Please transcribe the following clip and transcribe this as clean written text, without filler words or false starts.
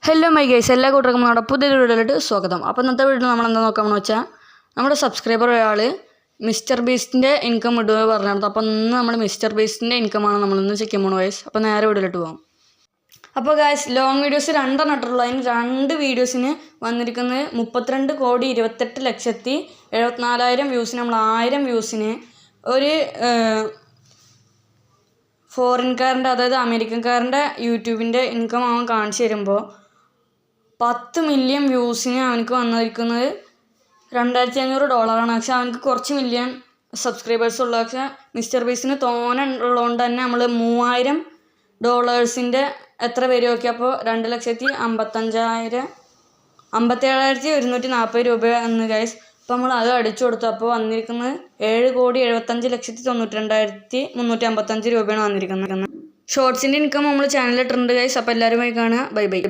Hello my guys, എല്ലാ കൂട്ടർക്കും നമ്മുടെ പുതിയൊരു വീഡിയോയിലോട്ട് സ്വാഗതം. അപ്പോൾ ഇന്നത്തെ വീഡിയോ നമ്മൾ എന്താ നോക്കാമെന്ന് വെച്ചാൽ, നമ്മുടെ സബ്സ്ക്രൈബർ ഒരാൾ മിസ്റ്റർ ബീസ്റ്റിൻ്റെ ഇൻകം ഇടുക പറഞ്ഞിരുന്നത്. അപ്പോൾ ഇന്ന് നമ്മൾ മിസ്റ്റർ ബീസ്റ്റിൻ്റെ ഇൻകമാണ് നമ്മളിന്ന് ചെക്ക് ചെയ്യാൻ പോകുന്നത് ഗൈസ്. അപ്പോൾ നേരെ വീഡിയോയിലോട്ട് പോകാം. അപ്പോൾ ഗൈസ്, ലോങ് വീഡിയോസ് രണ്ടെണ്ണം ഇട്ടുള്ളൂ. അതിന് 2 വീഡിയോസിന് വന്നിരിക്കുന്നത് 32,28,74,000 വ്യൂസിന്, നമ്മൾ 1000 വ്യൂസിന് ഒരു ഫോറിൻകാരൻ്റെ, അതായത് അമേരിക്കൻകാരൻ്റെ യൂട്യൂബിൻ്റെ ഇൻകം അവൻ കാണിച്ചു തരുമ്പോൾ 10 മില്യൺ വ്യൂസിന് അവനക്ക് വന്നിരിക്കുന്നത് $2,500. പക്ഷെ അവനക്ക് കുറച്ച് മില്യൺ സബ്സ്ക്രൈബേഴ്സ് ഉള്ളു. പക്ഷെ മിസ്റ്റർ ബീസിന് തോനെ ഉള്ളതുകൊണ്ട് തന്നെ നമ്മൾ $3,000 എത്ര വരും നോക്കി. അപ്പോൾ 2,57,140 രൂപ എന്ന് ഗൈസ്. അപ്പോൾ നമ്മൾ അത് അടിച്ചു കൊടുത്തു. അപ്പോൾ വന്നിരിക്കുന്നത് 7,75,92,355 രൂപയാണ് വന്നിരിക്കുന്നത്. ഷോർട്സിൻ്റെ ഇൻകം നമ്മൾ ചാനലിലിട്ടുണ്ട് ഗൈസ്. അപ്പോൾ എല്ലാവരും പോയി കാണുക. Bye bye.